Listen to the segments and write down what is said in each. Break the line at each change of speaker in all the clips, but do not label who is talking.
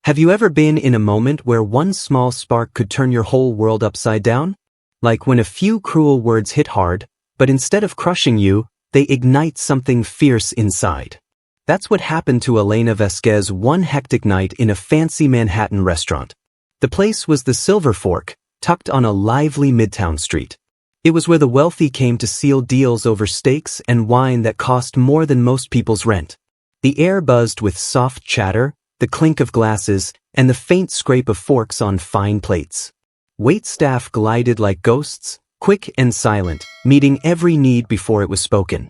Have you ever been in a moment where one small spark could turn your whole world upside down? Like when a few cruel words hit hard, but instead of crushing you, they ignite something fierce inside. That's what happened to Elena Vasquez one hectic night in a fancy Manhattan restaurant. The place was the Silver Fork, tucked on a lively midtown street. It was where the wealthy came to seal deals over steaks and wine that cost more than most people's rent. The air buzzed with soft chatter, the clink of glasses, and the faint scrape of forks on fine plates. Waitstaff glided like ghosts, quick and silent, meeting every need before it was spoken.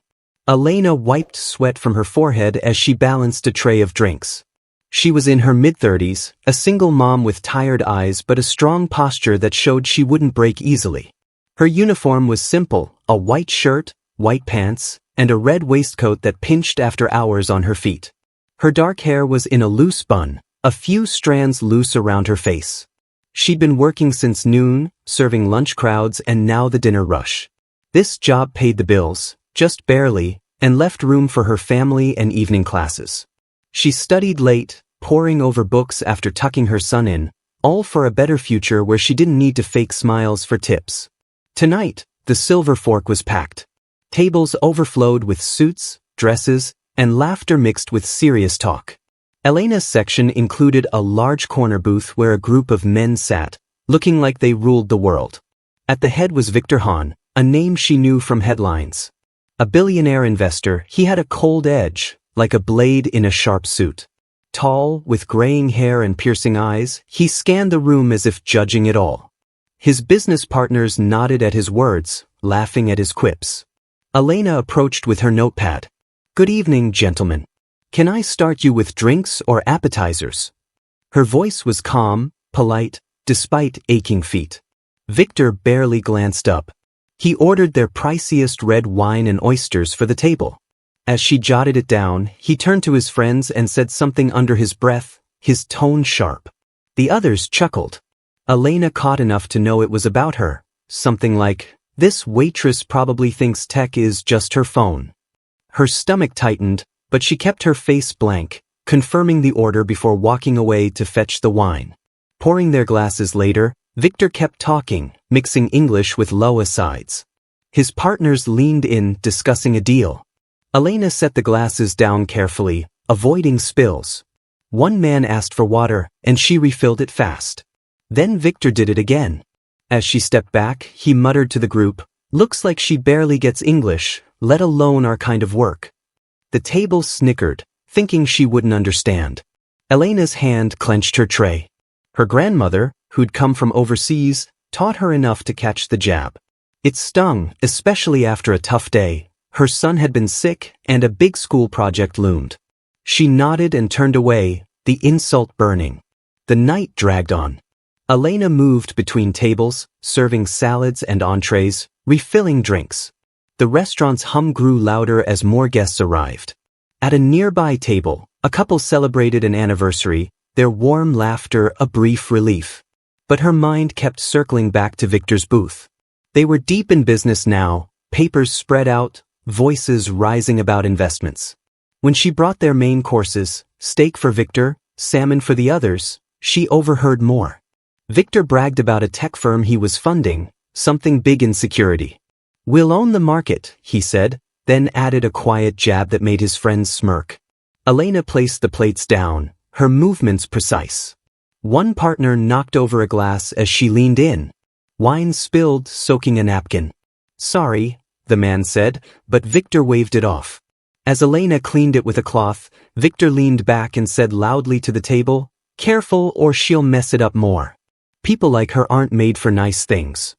Elena wiped sweat from her forehead as she balanced a tray of drinks. She was in her mid-30s, a single mom with tired eyes but a strong posture that showed she wouldn't break easily. Her uniform was simple, a white shirt, white pants, and a red waistcoat that pinched after hours on her feet. Her dark hair was in a loose bun, a few strands loose around her face. She'd been working since noon, serving lunch crowds and now the dinner rush. This job paid the bills, just barely, and left room for her family and evening classes. She studied late, poring over books after tucking her son in, all for a better future where she didn't need to fake smiles for tips. Tonight, the Silver Fork was packed. Tables overflowed with suits, dresses, and laughter mixed with serious talk. Elena's section included a large corner booth where a group of men sat, looking like they ruled the world. At the head was Victor Hahn, a name she knew from headlines. A billionaire investor, he had a cold edge, like a blade in a sharp suit. Tall, with graying hair and piercing eyes, he scanned the room as if judging it all. His business partners nodded at his words, laughing at his quips. Elena approached with her notepad. "Good evening, gentlemen. Can I start you with drinks or appetizers?" Her voice was calm, polite, despite aching feet. Victor barely glanced up. He ordered their priciest red wine and oysters for the table. As she jotted it down, he turned to his friends and said something under his breath, his tone sharp. The others chuckled. Elena caught enough to know it was about her, something like, "This waitress probably thinks tech is just her phone." Her stomach tightened, but she kept her face blank, confirming the order before walking away to fetch the wine. Pouring their glasses later, Victor kept talking, mixing English with low asides. His partners leaned in, discussing a deal. Elena set the glasses down carefully, avoiding spills. One man asked for water, and she refilled it fast. Then Victor did it again. As she stepped back, he muttered to the group, "Looks like she barely gets English, let alone our kind of work." The table snickered, thinking she wouldn't understand. Elena's hand clenched her tray. Her grandmother, who'd come from overseas, taught her enough to catch the jab. It stung, especially after a tough day. Her son had been sick, and a big school project loomed. She nodded and turned away, the insult burning. The night dragged on. Elena moved between tables, serving salads and entrees, refilling drinks. The restaurant's hum grew louder as more guests arrived. At a nearby table, a couple celebrated an anniversary, their warm laughter a brief relief. But her mind kept circling back to Victor's booth. They were deep in business now, papers spread out, voices rising about investments. When she brought their main courses, steak for Victor, salmon for the others, she overheard more. Victor bragged about a tech firm he was funding, something big in security. "We'll own the market," he said, then added a quiet jab that made his friends smirk. Elena placed the plates down, her movements precise. One partner knocked over a glass as she leaned in. Wine spilled, soaking a napkin. "Sorry," the man said, but Victor waved it off. As Elena cleaned it with a cloth, Victor leaned back and said loudly to the table, "Careful or she'll mess it up more. People like her aren't made for nice things."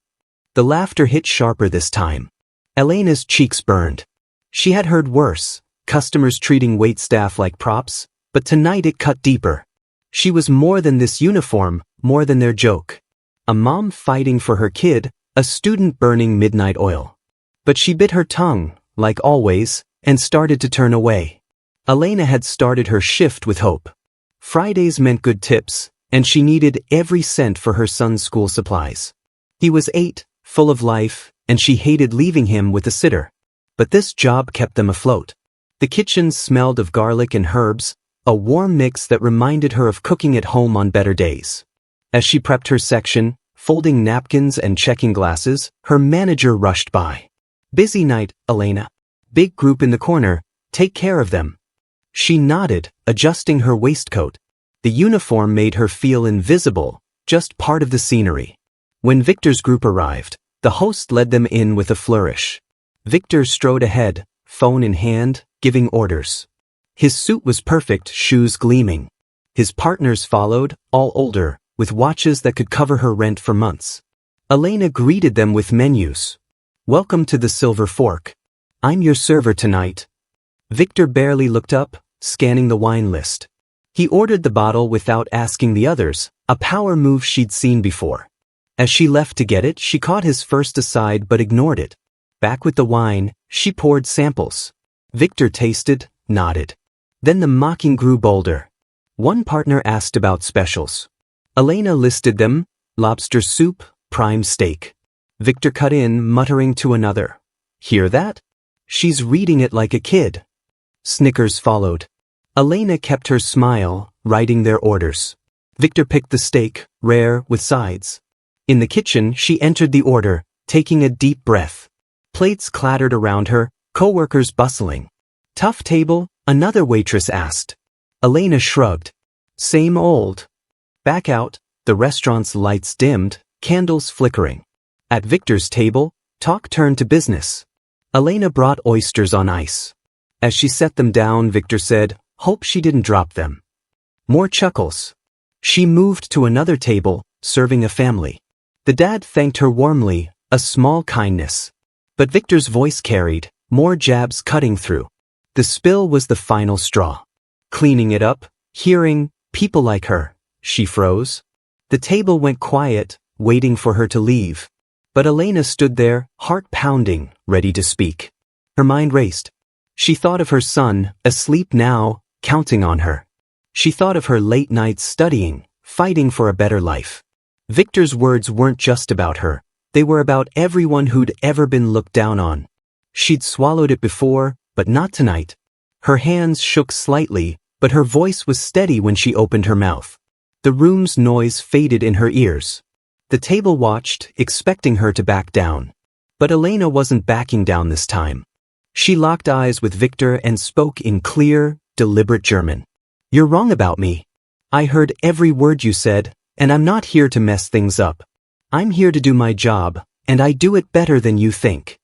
The laughter hit sharper this time. Elena's cheeks burned. She had heard worse, customers treating waitstaff like props, but tonight it cut deeper. She was more than this uniform, more than their joke. A mom fighting for her kid, a student burning midnight oil. But she bit her tongue, like always, and started to turn away. Elena had started her shift with hope. Fridays meant good tips, and she needed every cent for her son's school supplies. He was 8, full of life, and she hated leaving him with a sitter. But this job kept them afloat. The kitchen smelled of garlic and herbs, a warm mix that reminded her of cooking at home on better days. As she prepped her section, folding napkins and checking glasses, her manager rushed by. "Busy night, Elena. Big group in the corner, take care of them." She nodded, adjusting her waistcoat. The uniform made her feel invisible, just part of the scenery. When Victor's group arrived, the host led them in with a flourish. Victor strode ahead, phone in hand, giving orders. His suit was perfect, shoes gleaming. His partners followed, all older, with watches that could cover her rent for months. Elena greeted them with menus. "Welcome to the Silver Fork. I'm your server tonight." Victor barely looked up, scanning the wine list. He ordered the bottle without asking the others, a power move she'd seen before. As she left to get it, she caught his first aside but ignored it. Back with the wine, she poured samples. Victor tasted, nodded. Then the mocking grew bolder. One partner asked about specials. Elena listed them: lobster soup, prime steak. Victor cut in, muttering to another, "Hear that? She's reading it like a kid." Snickers followed. Elena kept her smile, writing their orders. Victor picked the steak, rare, with sides. In the kitchen, she entered the order, taking a deep breath. Plates clattered around her, coworkers bustling. "Tough table?" another waitress asked. Elena shrugged. "Same old." Back out, the restaurant's lights dimmed, candles flickering. At Victor's table, talk turned to business. Elena brought oysters on ice. As she set them down, Victor said, "Hope she didn't drop them." More chuckles. She moved to another table, serving a family. The dad thanked her warmly, a small kindness. But Victor's voice carried, more jabs cutting through. The spill was the final straw. Cleaning it up, hearing, "People like her," she froze. The table went quiet, waiting for her to leave. But Elena stood there, heart pounding, ready to speak. Her mind raced. She thought of her son, asleep now, counting on her. She thought of her late nights studying, fighting for a better life. Victor's words weren't just about her. They were about everyone who'd ever been looked down on. She'd swallowed it before, but not tonight. Her hands shook slightly, but her voice was steady when she opened her mouth. The room's noise faded in her ears. The table watched, expecting her to back down. But Elena wasn't backing down this time. She locked eyes with Victor and spoke in clear, deliberate German. "You're wrong about me. I heard every word you said, and I'm not here to mess things up. I'm here to do my job, and I do it better than you think."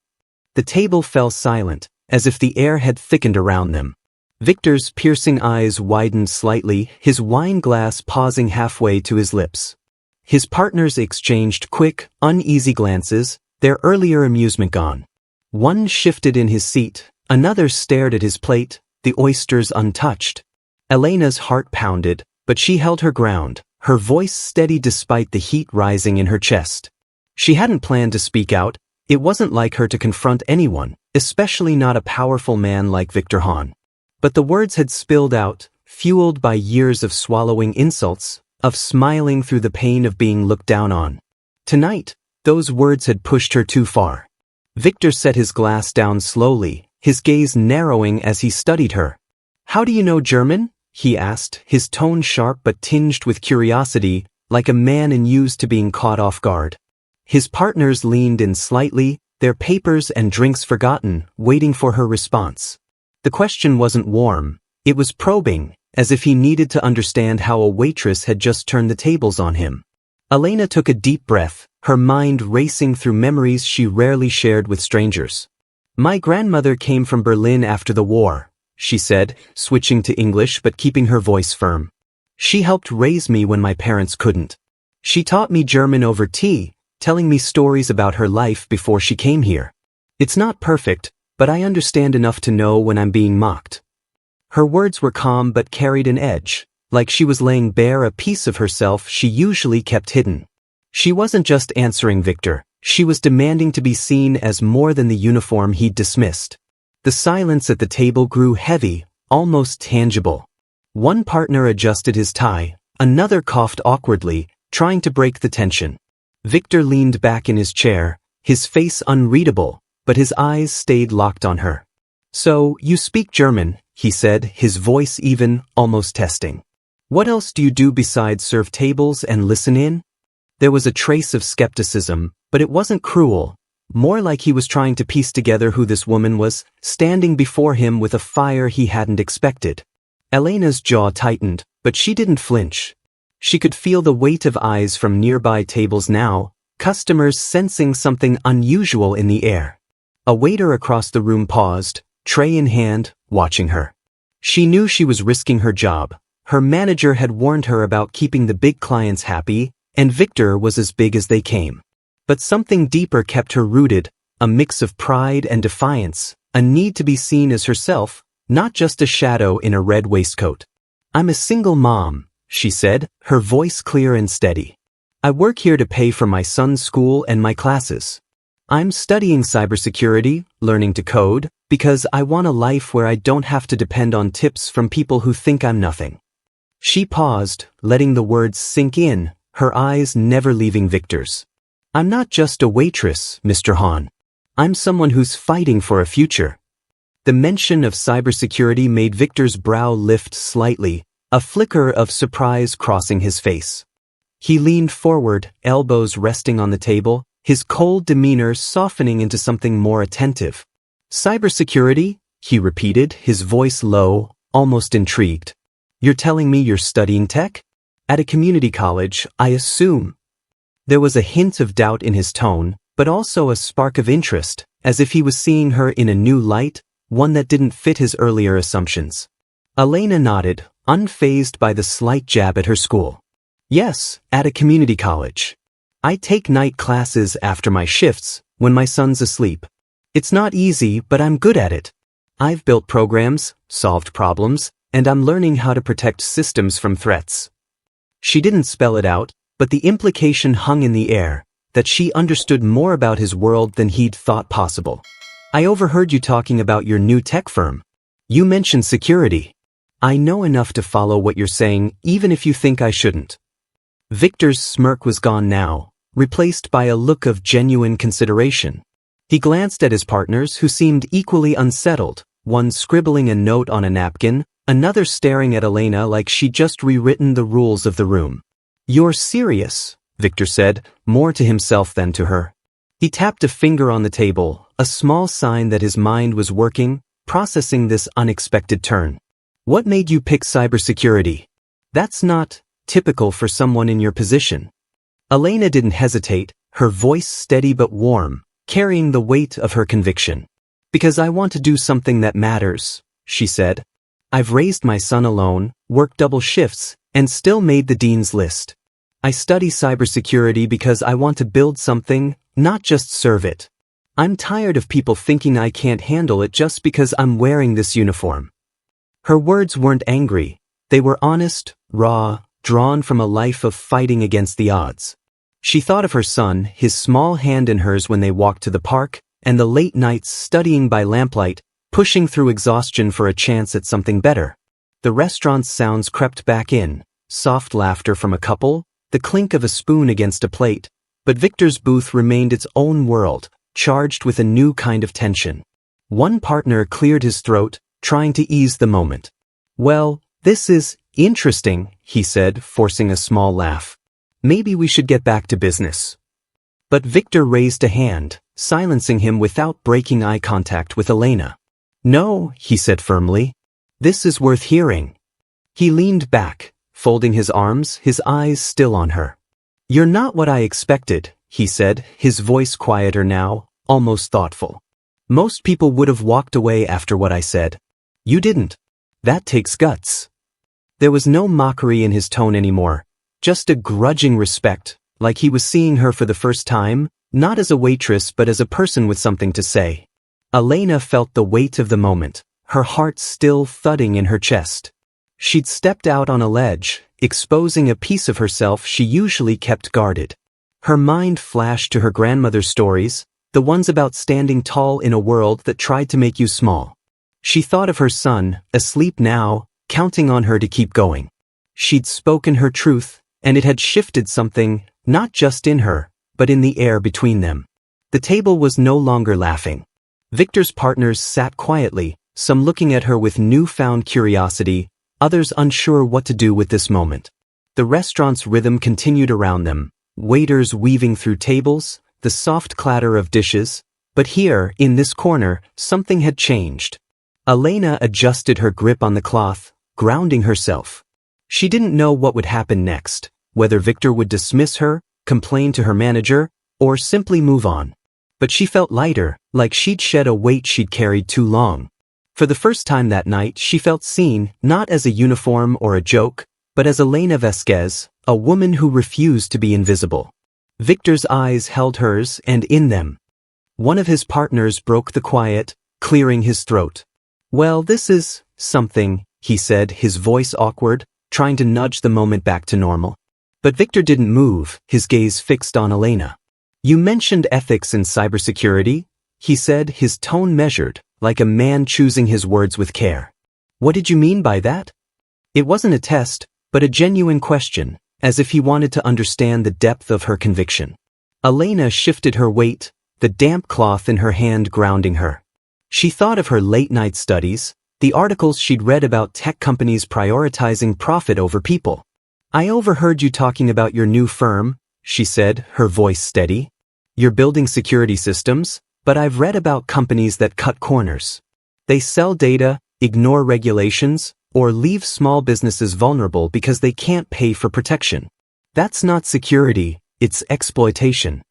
The table fell silent, as if the air had thickened around them. Victor's piercing eyes widened slightly, his wine glass pausing halfway to his lips. His partners exchanged quick, uneasy glances, their earlier amusement gone. One shifted in his seat, another stared at his plate, the oysters untouched. Elena's heart pounded, but she held her ground, her voice steady despite the heat rising in her chest. She hadn't planned to speak out. It wasn't like her to confront anyone, especially not a powerful man like Victor Hahn. But the words had spilled out, fueled by years of swallowing insults, of smiling through the pain of being looked down on. Tonight, those words had pushed her too far. Victor set his glass down slowly, his gaze narrowing as he studied her. "How do you know German?" he asked, his tone sharp but tinged with curiosity, like a man unused to being caught off guard. His partners leaned in slightly, their papers and drinks forgotten, waiting for her response. The question wasn't warm, it was probing, as if he needed to understand how a waitress had just turned the tables on him. Elena took a deep breath, her mind racing through memories she rarely shared with strangers. "My grandmother came from Berlin after the war," she said, switching to English but keeping her voice firm. "She helped raise me when my parents couldn't. She taught me German over tea, telling me stories about her life before she came here. It's not perfect, but I understand enough to know when I'm being mocked." Her words were calm but carried an edge, like she was laying bare a piece of herself she usually kept hidden. She wasn't just answering Victor, she was demanding to be seen as more than the uniform he'd dismissed. The silence at the table grew heavy, almost tangible. One partner adjusted his tie, another coughed awkwardly, trying to break the tension. Victor leaned back in his chair, his face unreadable, but his eyes stayed locked on her. So, you speak German, he said, his voice even, almost testing. What else do you do besides serve tables and listen in? There was a trace of skepticism, but it wasn't cruel. More like he was trying to piece together who this woman was, standing before him with a fire he hadn't expected. Elena's jaw tightened, but she didn't flinch. She could feel the weight of eyes from nearby tables now, customers sensing something unusual in the air. A waiter across the room paused, tray in hand, watching her. She knew she was risking her job. Her manager had warned her about keeping the big clients happy, and Victor was as big as they came. But something deeper kept her rooted, a mix of pride and defiance, a need to be seen as herself, not just a shadow in a red waistcoat. I'm a single mom, she said, her voice clear and steady. I work here to pay for my son's school and my classes. I'm studying cybersecurity, learning to code, because I want a life where I don't have to depend on tips from people who think I'm nothing. She paused, letting the words sink in, her eyes never leaving Victor's. I'm not just a waitress, Mr. Hahn. I'm someone who's fighting for a future. The mention of cybersecurity made Victor's brow lift slightly, a flicker of surprise crossing his face. He leaned forward, elbows resting on the table, his cold demeanor softening into something more attentive. Cybersecurity? He repeated, his voice low, almost intrigued. You're telling me you're studying tech? At a community college, I assume. There was a hint of doubt in his tone, but also a spark of interest, as if he was seeing her in a new light, one that didn't fit his earlier assumptions. Elena nodded, unfazed by the slight jab at her school. Yes, at a community college. I take night classes after my shifts, when my son's asleep. It's not easy, but I'm good at it. I've built programs, solved problems, and I'm learning how to protect systems from threats. She didn't spell it out, but the implication hung in the air, that she understood more about his world than he'd thought possible. I overheard you talking about your new tech firm. You mentioned security. I know enough to follow what you're saying, even if you think I shouldn't. Victor's smirk was gone now, replaced by a look of genuine consideration. He glanced at his partners who seemed equally unsettled, one scribbling a note on a napkin, another staring at Elena like she'd just rewritten the rules of the room. You're serious, Victor said, more to himself than to her. He tapped a finger on the table, a small sign that his mind was working, processing this unexpected turn. What made you pick cybersecurity? That's not typical for someone in your position. Elena didn't hesitate, her voice steady but warm, carrying the weight of her conviction. Because I want to do something that matters, she said. I've raised my son alone, worked double shifts, and still made the dean's list. I study cybersecurity because I want to build something, not just serve it. I'm tired of people thinking I can't handle it just because I'm wearing this uniform. Her words weren't angry. They were honest, raw, drawn from a life of fighting against the odds. She thought of her son, his small hand in hers when they walked to the park, and the late nights studying by lamplight, pushing through exhaustion for a chance at something better. The restaurant's sounds crept back in, soft laughter from a couple, the clink of a spoon against a plate, but Victor's booth remained its own world, charged with a new kind of tension. One partner cleared his throat, trying to ease the moment. Well, this is interesting, he said, forcing a small laugh. Maybe we should get back to business. But Victor raised a hand, silencing him without breaking eye contact with Elena. No, he said firmly. This is worth hearing. He leaned back, folding his arms, his eyes still on her. You're not what I expected, he said, his voice quieter now, almost thoughtful. Most people would have walked away after what I said. You didn't. That takes guts. There was no mockery in his tone anymore, just a grudging respect, like he was seeing her for the first time, not as a waitress but as a person with something to say. Elena felt the weight of the moment, her heart still thudding in her chest. She'd stepped out on a ledge, exposing a piece of herself she usually kept guarded. Her mind flashed to her grandmother's stories, the ones about standing tall in a world that tried to make you small. She thought of her son, asleep now, counting on her to keep going. She'd spoken her truth, and it had shifted something, not just in her, but in the air between them. The table was no longer laughing. Victor's partners sat quietly, some looking at her with newfound curiosity, others unsure what to do with this moment. The restaurant's rhythm continued around them, waiters weaving through tables, the soft clatter of dishes, but here, in this corner, something had changed. Elena adjusted her grip on the cloth, grounding herself. She didn't know what would happen next, whether Victor would dismiss her, complain to her manager, or simply move on. But she felt lighter, like she'd shed a weight she'd carried too long. For the first time that night, she felt seen, not as a uniform or a joke, but as Elena Vasquez, a woman who refused to be invisible. Victor's eyes held hers, and in them, one of his partners broke the quiet, clearing his throat. "Well, this is something," he said, his voice awkward, trying to nudge the moment back to normal. But Victor didn't move, his gaze fixed on Elena. "You mentioned ethics in cybersecurity," he said, his tone measured, like a man choosing his words with care. "What did you mean by that?" It wasn't a test, but a genuine question, as if he wanted to understand the depth of her conviction. Elena shifted her weight, the damp cloth in her hand grounding her. She thought of her late-night studies, the articles she'd read about tech companies prioritizing profit over people. "I overheard you talking about your new firm," she said, her voice steady. "You're building security systems, but I've read about companies that cut corners. They sell data, ignore regulations, or leave small businesses vulnerable because they can't pay for protection. That's not security, it's exploitation."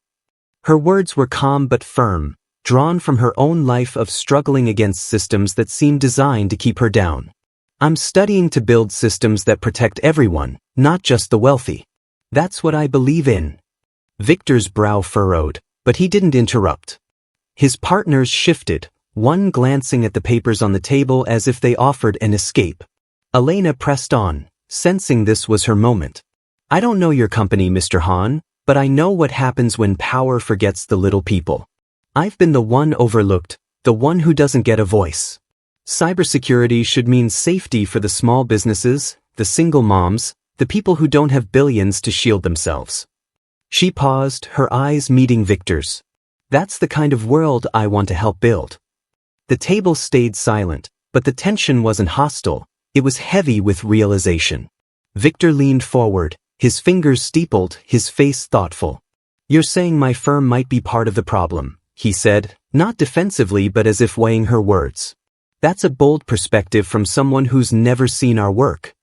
Her words were calm but firm, drawn from her own life of struggling against systems that seemed designed to keep her down. "I'm studying to build systems that protect everyone, not just the wealthy. That's what I believe in." Victor's brow furrowed, but he didn't interrupt. His partners shifted, one glancing at the papers on the table as if they offered an escape. Elena pressed on, sensing this was her moment. "I don't know your company, Mr. Hahn, but I know what happens when power forgets the little people. I've been the one overlooked, the one who doesn't get a voice. Cybersecurity should mean safety for the small businesses, the single moms, the people who don't have billions to shield themselves." She paused, her eyes meeting Victor's. "That's the kind of world I want to help build." The table stayed silent, but the tension wasn't hostile, it was heavy with realization. Victor leaned forward, his fingers steepled, his face thoughtful. "You're saying my firm might be part of the problem," he said, not defensively but as if weighing her words. "That's a bold perspective from someone who's never seen our work."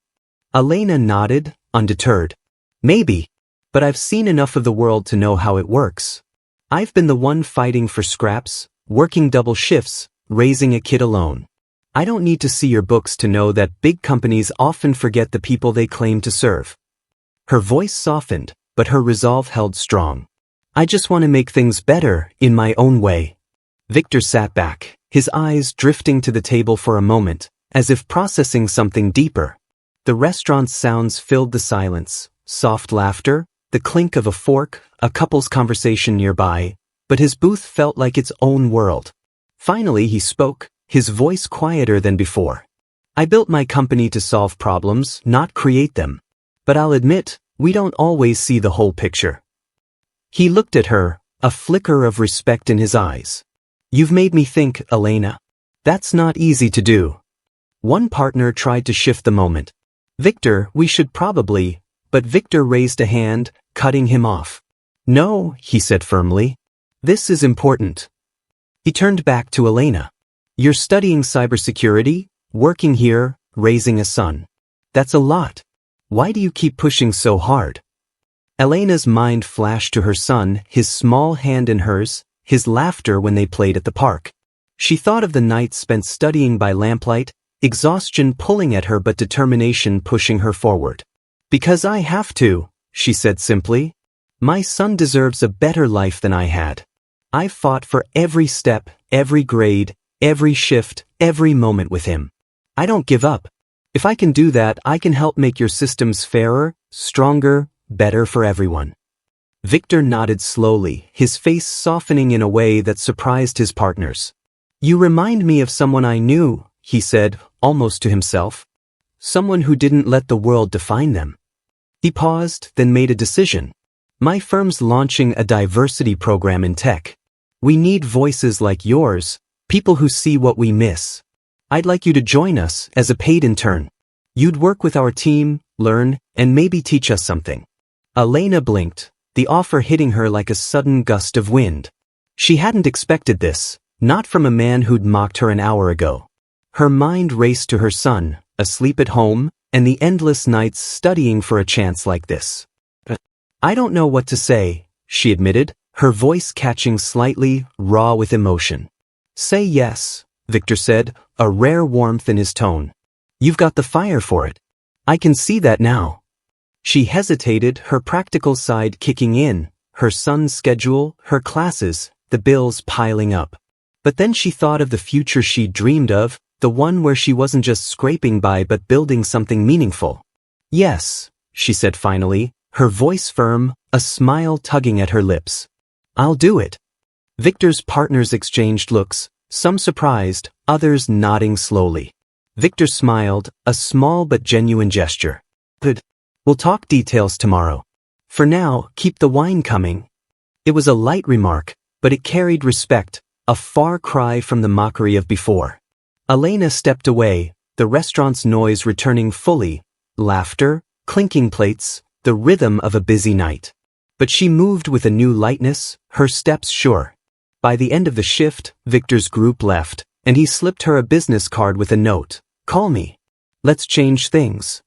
Elena nodded, undeterred. "Maybe, but I've seen enough of the world to know how it works. I've been the one fighting for scraps, working double shifts, raising a kid alone. I don't need to see your books to know that big companies often forget the people they claim to serve." Her voice softened, but her resolve held strong. "I just want to make things better, in my own way." Victor sat back, his eyes drifting to the table for a moment, as if processing something deeper. The restaurant's sounds filled the silence, soft laughter, the clink of a fork, a couple's conversation nearby, but his booth felt like its own world. Finally he spoke, his voice quieter than before. "I built my company to solve problems, not create them. But I'll admit, we don't always see the whole picture." He looked at her, a flicker of respect in his eyes. "You've made me think, Elena. That's not easy to do." One partner tried to shift the moment. "Victor, we should probably," but Victor raised a hand, cutting him off. "No," he said firmly. "This is important." He turned back to Elena. "You're studying cybersecurity, working here, raising a son. That's a lot. Why do you keep pushing so hard?" Elena's mind flashed to her son, his small hand in hers, his laughter when they played at the park. She thought of the nights spent studying by lamplight, exhaustion pulling at her but determination pushing her forward. "Because I have to," she said simply. "My son deserves a better life than I had. I've fought for every step, every grade, every shift, every moment with him. I don't give up. If I can do that, I can help make your systems fairer, stronger, better for everyone." Victor nodded slowly, his face softening in a way that surprised his partners. "You remind me of someone I knew," he said, almost to himself. "Someone who didn't let the world define them." He paused, then made a decision. "My firm's launching a diversity program in tech. We need voices like yours, people who see what we miss." I'd like you to join us as a paid intern. You'd work with our team, learn, and maybe teach us something. Elena blinked, the offer hitting her like a sudden gust of wind. She hadn't expected this, not from a man who'd mocked her an hour ago. Her mind raced to her son, asleep at home, and the endless nights studying for a chance like this. I don't know what to say, she admitted, her voice catching slightly raw with emotion. Say yes, Victor said, a rare warmth in his tone. You've got the fire for it. I can see that now. She hesitated, her practical side kicking in, her son's schedule, her classes, the bills piling up. But then she thought of the future she dreamed of, the one where she wasn't just scraping by but building something meaningful. Yes, she said finally, her voice firm, a smile tugging at her lips. I'll do it. Victor's partners exchanged looks, some surprised, others nodding slowly. Victor smiled, a small but genuine gesture. Good. We'll talk details tomorrow. For now, keep the wine coming. It was a light remark, but it carried respect, a far cry from the mockery of before. Elena stepped away, the restaurant's noise returning fully, laughter, clinking plates, the rhythm of a busy night. But she moved with a new lightness, her steps sure. By the end of the shift, Victor's group left, and he slipped her a business card with a note. Call me. Let's change things.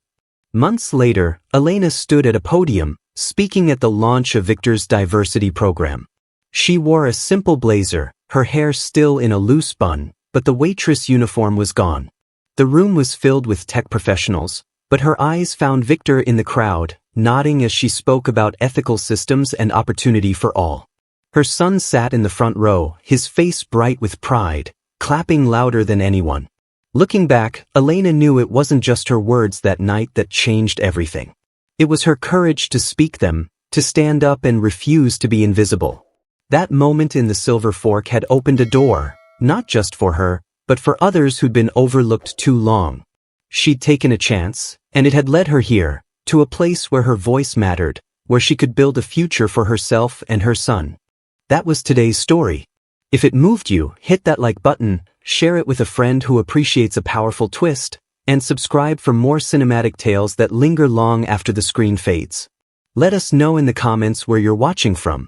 Months later, Elena stood at a podium, speaking at the launch of Victor's diversity program. She wore a simple blazer, her hair still in a loose bun, but the waitress uniform was gone. The room was filled with tech professionals, but her eyes found Victor in the crowd, nodding as she spoke about ethical systems and opportunity for all. Her son sat in the front row, his face bright with pride, clapping louder than anyone. Looking back, Elena knew it wasn't just her words that night that changed everything. It was her courage to speak them, to stand up and refuse to be invisible. That moment in the Silver Fork had opened a door, not just for her, but for others who'd been overlooked too long. She'd taken a chance, and it had led her here, to a place where her voice mattered, where she could build a future for herself and her son. That was today's story. If it moved you, hit that like button, share it with a friend who appreciates a powerful twist, and subscribe for more cinematic tales that linger long after the screen fades. Let us know in the comments where you're watching from.